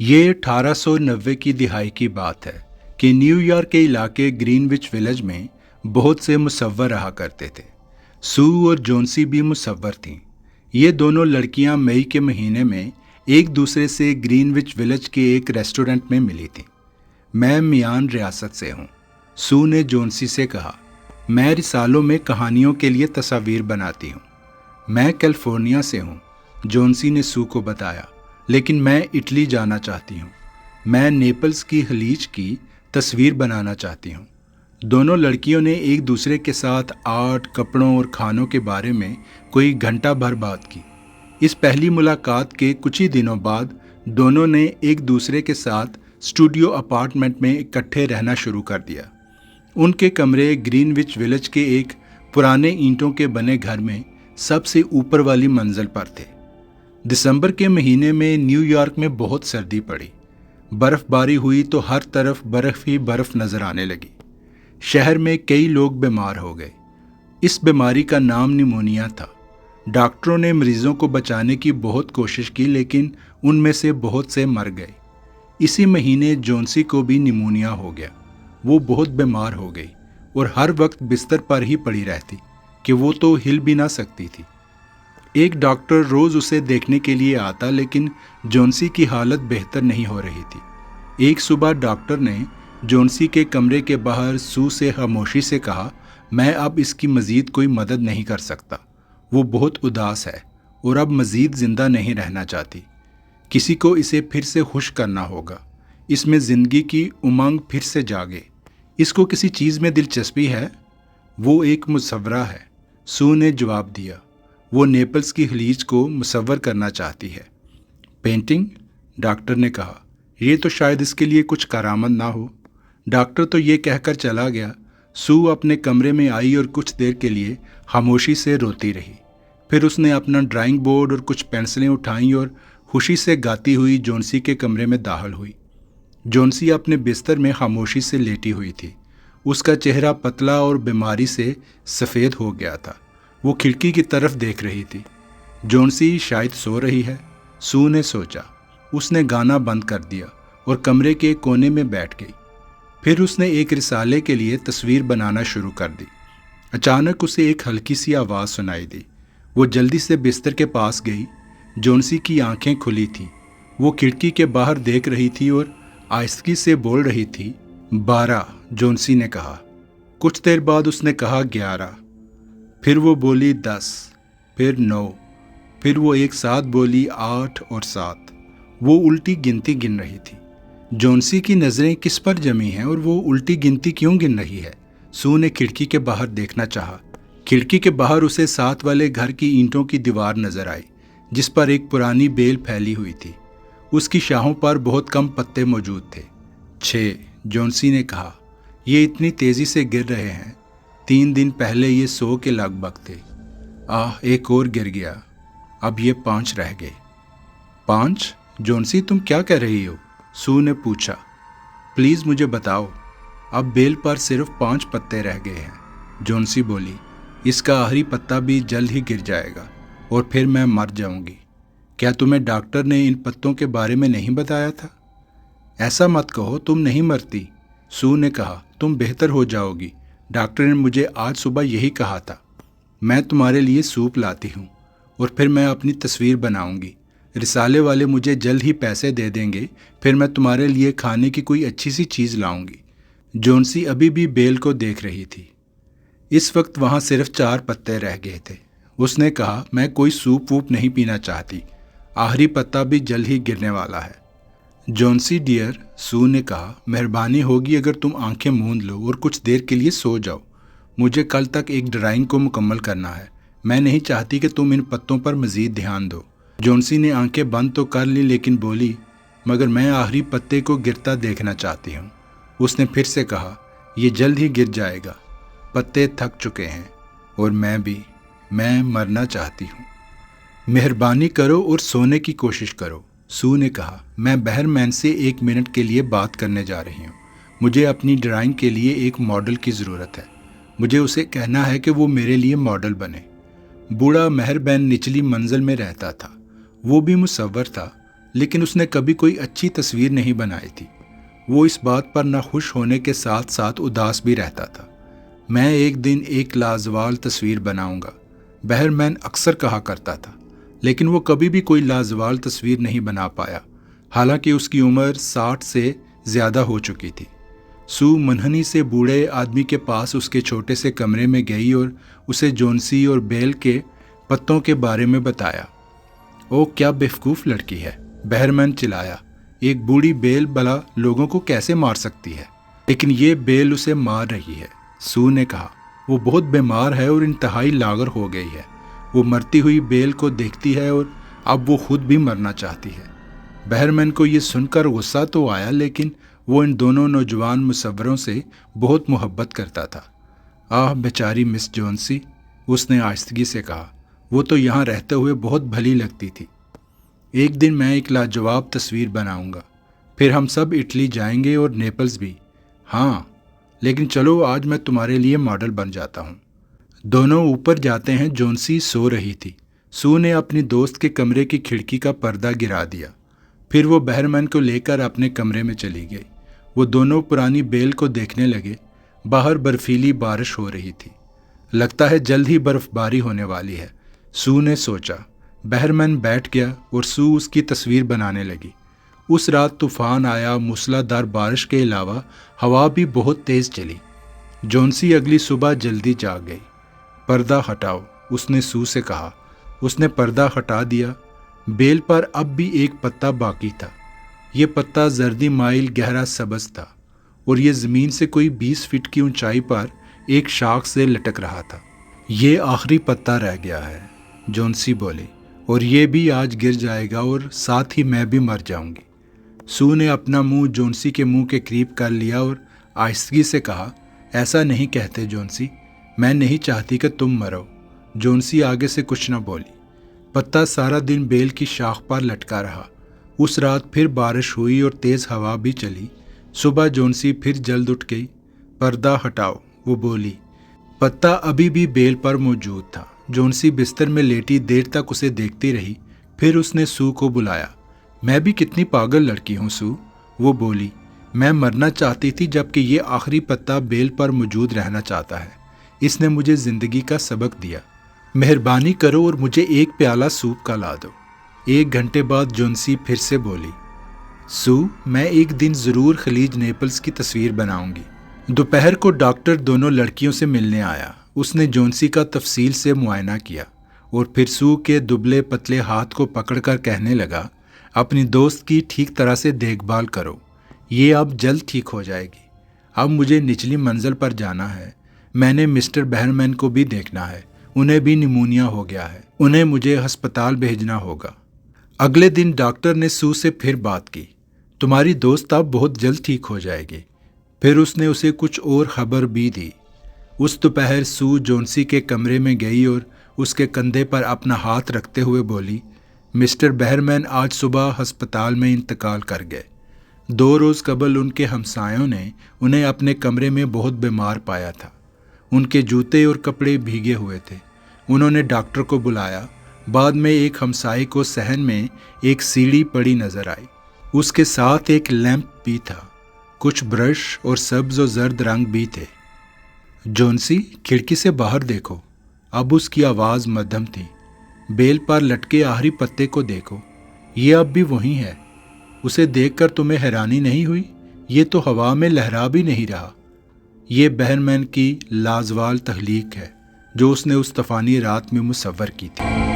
ये 1890 की दिहाई की बात है कि न्यूयॉर्क के इलाके ग्रीनविच विलेज में बहुत से मुसव्वर रहा करते थे। सू और जोन्सी भी मुसव्वर थीं। ये दोनों लड़कियां मई के महीने में एक दूसरे से ग्रीनविच विलेज के एक रेस्टोरेंट में मिली थीं। मैं मियान रियासत से हूँ, सू ने जोन्सी से कहा। मैं रिसालों में कहानियों के लिए तस्वीर बनाती हूँ। मैं कैलिफोर्निया से हूँ, जोन्सी ने सू को बताया, लेकिन मैं इटली जाना चाहती हूँ। मैं नेपल्स की खलीज की तस्वीर बनाना चाहती हूँ। दोनों लड़कियों ने एक दूसरे के साथ आर्ट, कपड़ों और खानों के बारे में कोई घंटा भर बात की। इस पहली मुलाकात के कुछ ही दिनों बाद दोनों ने एक दूसरे के साथ स्टूडियो अपार्टमेंट में इकट्ठे रहना शुरू कर दिया। उनके कमरे ग्रीनविच विलेज के एक पुराने ईंटों के बने घर में सबसे ऊपर वाली मंजिल पर थे। दिसंबर के महीने में न्यूयॉर्क में बहुत सर्दी पड़ी। बर्फबारी हुई तो हर तरफ बर्फ ही बर्फ नजर आने लगी। शहर में कई लोग बीमार हो गए। इस बीमारी का नाम निमोनिया था। डॉक्टरों ने मरीजों को बचाने की बहुत कोशिश की, लेकिन उनमें से बहुत से मर गए। इसी महीने जोन्सी को भी निमोनिया हो गया। वो बहुत बीमार हो गई और हर वक्त बिस्तर पर ही पड़ी रहती कि वो तो हिल भी ना सकती थी। एक डॉक्टर रोज़ उसे देखने के लिए आता, लेकिन जोन्सी की हालत बेहतर नहीं हो रही थी। एक सुबह डॉक्टर ने जोन्सी के कमरे के बाहर सू से खामोशी से कहा, मैं अब इसकी मज़ीद कोई मदद नहीं कर सकता। वो बहुत उदास है और अब मज़ीद ज़िंदा नहीं रहना चाहती। किसी को इसे फिर से खुश करना होगा। इसमें ज़िंदगी की उमंग फिर से जागे। इसको किसी चीज़ में दिलचस्पी है? वो एक मुसव्वरा है, सू ने जवाब दिया। वो नेपल्स की खलीज को मुसव्वर करना चाहती है। पेंटिंग? डॉक्टर ने कहा। ये तो शायद इसके लिए कुछ करामत ना हो। डॉक्टर तो ये कहकर चला गया। सू अपने कमरे में आई और कुछ देर के लिए खामोशी से रोती रही। फिर उसने अपना ड्राइंग बोर्ड और कुछ पेंसिलें उठाईं और खुशी से गाती हुई जोन्सी के कमरे में दाखिल हुई। जोन्सी अपने बिस्तर में खामोशी से लेटी हुई थी। उसका चेहरा पतला और बीमारी से सफ़ेद हो गया था। वो खिड़की की तरफ देख रही थी। जोन्सी शायद सो रही है, सू ने सोचा। उसने गाना बंद कर दिया और कमरे के कोने में बैठ गई। फिर उसने एक रिसाले के लिए तस्वीर बनाना शुरू कर दी। अचानक उसे एक हल्की सी आवाज़ सुनाई दी। वो जल्दी से बिस्तर के पास गई। जोन्सी की आंखें खुली थीं। वो खिड़की के बाहर देख रही थी और आहिस्ती से बोल रही थी, 12। जोन्सी ने कहा। कुछ देर बाद उसने कहा, 11। फिर वो बोली 10, फिर 9, फिर वो एक साथ बोली 8 और 7। वो उल्टी गिनती गिन रही थी। जोन्सी की नज़रें किस पर जमी हैं और वो उल्टी गिनती क्यों गिन रही है? सू ने खिड़की के बाहर देखना चाहा। खिड़की के बाहर उसे साथ वाले घर की ईंटों की दीवार नजर आई, जिस पर एक पुरानी बेल फैली हुई थी। उसकी शाहों पर बहुत कम पत्ते मौजूद थे। 6, जोन्सी ने कहा। ये इतनी तेज़ी से गिर रहे हैं। 3 दिन पहले ये 100 के लगभग थे। एक और गिर गया। अब ये 5 रह गए। 5? जोन्सी, तुम क्या कह रही हो? सू ने पूछा। प्लीज़ मुझे बताओ। अब बेल पर सिर्फ 5 पत्ते रह गए हैं, जोन्सी बोली। इसका आखिरी पत्ता भी जल्द ही गिर जाएगा और फिर मैं मर जाऊंगी। क्या तुम्हें डॉक्टर ने इन पत्तों के बारे में नहीं बताया था? ऐसा मत कहो, तुम नहीं मरती, सू ने कहा। तुम बेहतर हो जाओगी। डॉक्टर ने मुझे आज सुबह यही कहा था। मैं तुम्हारे लिए सूप लाती हूँ और फिर मैं अपनी तस्वीर बनाऊंगी। रिसाले वाले मुझे जल्द ही पैसे दे देंगे। फिर मैं तुम्हारे लिए खाने की कोई अच्छी सी चीज़ लाऊंगी। जोन्सी अभी भी बेल को देख रही थी। इस वक्त वहाँ सिर्फ 4 पत्ते रह गए थे। उसने कहा, मैं कोई सूप वूप नहीं पीना चाहती। आखिरी पत्ता भी जल्द ही गिरने वाला है। जोन्सी डियर, सू ने कहा, मेहरबानी होगी अगर तुम आंखें मूंद लो और कुछ देर के लिए सो जाओ। मुझे कल तक एक ड्राइंग को मुकम्मल करना है। मैं नहीं चाहती कि तुम इन पत्तों पर मज़ीद ध्यान दो। जोन्सी ने आंखें बंद तो कर ली, लेकिन बोली, मगर मैं आखिरी पत्ते को गिरता देखना चाहती हूँ। उसने फिर से कहा, यह जल्द ही गिर जाएगा। पत्ते थक चुके हैं और मैं मरना चाहती हूँ। मेहरबानी करो और सोने की कोशिश करो, सू ने कहा। मैं बहरमैन से 1 मिनट के लिए बात करने जा रही हूँ। मुझे अपनी ड्राइंग के लिए एक मॉडल की ज़रूरत है। मुझे उसे कहना है कि वो मेरे लिए मॉडल बने। बूढ़ा मेहरबैन निचली मंजिल में रहता था। वो भी मुसव्वर था। لیکن اس نے کبھی کوئی اچھی تصویر نہیں بنائی تھی۔ وہ اس بات پر نہ خوش ہونے کے ساتھ ساتھ اداس بھی رہتا تھا۔ میں ایک دن ایک لازوال تصویر بناؤں گا، بہرمین اکثر کہا کرتا تھا، لیکن وہ کبھی بھی کوئی لازوال تصویر نہیں بنا پایا، حالانکہ اس کی عمر 60 سے زیادہ ہو چکی تھی۔ سو منحنی سے بوڑھے آدمی کے پاس اس کے چھوٹے سے کمرے میں گئی اور اسے جونسی اور بیل کے پتوں کے بارے میں بتایا۔ او کیا بیوقوف لڑکی ہے، بہرمین چلایا۔ ایک بوڑھی بیل بلا لوگوں کو کیسے مار سکتی ہے؟ لیکن یہ بیل اسے مار رہی ہے، سو نے کہا۔ وہ بہت بیمار ہے اور انتہائی لاغر ہو گئی ہے۔ وہ مرتی ہوئی بیل کو دیکھتی ہے اور اب وہ خود بھی مرنا چاہتی ہے۔ بہرمین کو یہ سن کر غصہ تو آیا، لیکن وہ ان دونوں نوجوان مصوروں سے بہت محبت کرتا تھا۔ آہ بیچاری مس جونسی، اس نے آہستگی سے کہا، وہ تو یہاں رہتے ہوئے بہت بھلی لگتی تھی۔ ایک دن میں ایک لاجواب تصویر بناؤں گا، پھر ہم سب اٹلی جائیں گے اور نیپلز بھی۔ ہاں، لیکن چلو آج میں تمہارے لیے ماڈل بن جاتا ہوں۔ دونوں اوپر جاتے ہیں۔ جونسی سو رہی تھی۔ سو نے اپنی دوست کے کمرے کی کھڑکی کا پردہ گرا دیا، پھر وہ بہرمین کو لے کر اپنے کمرے میں چلی گئی۔ وہ دونوں پرانی بیل کو دیکھنے لگے۔ باہر برفیلی بارش ہو رہی تھی، لگتا ہے جلد ہی برف باری ہونے والی ہے، سو نے سوچا۔ بہرمین بیٹھ گیا اور سو اس کی تصویر بنانے لگی۔ اس رات طوفان آیا، موسلا دھار بارش کے علاوہ ہوا بھی بہت تیز چلی۔ جونسی اگلی صبح جلدی جاگ گئی۔ پردہ ہٹاؤ، اس نے سو سے کہا۔ اس نے پردہ ہٹا دیا۔ بیل پر اب بھی ایک پتا باقی تھا۔ یہ پتا زردی مائل گہرا سبز تھا اور یہ زمین سے کوئی 20 فٹ کی اونچائی پر ایک شاخ سے لٹک رہا تھا۔ یہ آخری پتا رہ گیا ہے، جونسی بولی، اور یہ بھی آج گر جائے گا اور ساتھ ہی میں بھی مر جاؤں گی۔ سو نے اپنا منہ جونسی کے منہ کے قریب کر لیا اور آہستگی سے کہا، ایسا نہیں کہتے جونسی، میں نہیں چاہتی کہ تم مرو۔ جونسی آگے سے کچھ نہ بولی۔ پتا سارا دن بیل کی شاخ پر لٹکا رہا۔ اس رات پھر بارش ہوئی اور تیز ہوا بھی چلی۔ صبح جونسی پھر جلد اٹھ گئی۔ پردہ ہٹاؤ، وہ بولی۔ پتا ابھی بھی بیل پر موجود تھا۔ جونسی بستر میں لیٹی دیر تک اسے دیکھتی رہی، پھر اس نے سو کو بلایا۔ میں بھی کتنی پاگل لڑکی ہوں سو، وہ بولی۔ میں مرنا چاہتی تھی جبکہ یہ آخری پتا بیل پر موجود رہنا چاہتا ہے۔ اس نے مجھے زندگی کا سبق دیا۔ مہربانی کرو اور مجھے ایک پیالہ سوپ کا لا دو۔ 1 گھنٹے بعد جونسی پھر سے بولی، سو میں ایک دن ضرور خلیج نیپلز کی تصویر بناؤں گی۔ دوپہر کو ڈاکٹر دونوں لڑکیوں سے ملنے آیا۔ اس نے جونسی کا تفصیل سے معائنہ کیا اور پھر سو کے دبلے پتلے ہاتھ کو پکڑ کر کہنے لگا، اپنی دوست کی ٹھیک طرح سے دیکھ بھال کرو، یہ اب جلد ٹھیک ہو جائے گی۔ اب مجھے نچلی منزل پر جانا ہے۔ میں نے مسٹر بہرمین کو بھی دیکھنا ہے، انہیں بھی نیمونیا ہو گیا ہے، انہیں مجھے ہسپتال بھیجنا ہوگا۔ اگلے دن ڈاکٹر نے سو سے پھر بات کی، تمہاری دوست اب بہت جلد ٹھیک ہو جائے گی۔ پھر اس نے اسے کچھ اور خبر بھی دی۔ اس دوپہر سو جونسی کے کمرے میں گئی اور اس کے کندھے پر اپنا ہاتھ رکھتے ہوئے بولی، مسٹر بہرمین آج صبح ہسپتال میں انتقال کر گئے۔ 2 روز قبل ان کے ہمسایوں نے انہیں اپنے کمرے میں بہت بیمار پایا تھا۔ ان کے جوتے اور کپڑے بھیگے ہوئے تھے۔ انہوں نے ڈاکٹر کو بلایا۔ بعد میں ایک ہمسائے کو صحن میں ایک سیڑھی پڑی نظر آئی۔ اس کے ساتھ ایک لیمپ بھی تھا، کچھ برش اور سبز و زرد رنگ بھی تھے۔ جونسی، کھڑکی سے باہر دیکھو۔ اب اس کی آواز مدھم تھی۔ بیل پر لٹکے آخری پتے کو دیکھو، یہ اب بھی وہی ہے۔ اسے دیکھ کر تمہیں حیرانی نہیں ہوئی؟ یہ تو ہوا میں لہرا بھی نہیں رہا۔ یہ بہرمین کی لازوال تخلیق ہے جو اس نے اس طوفانی رات میں مصور کی تھی۔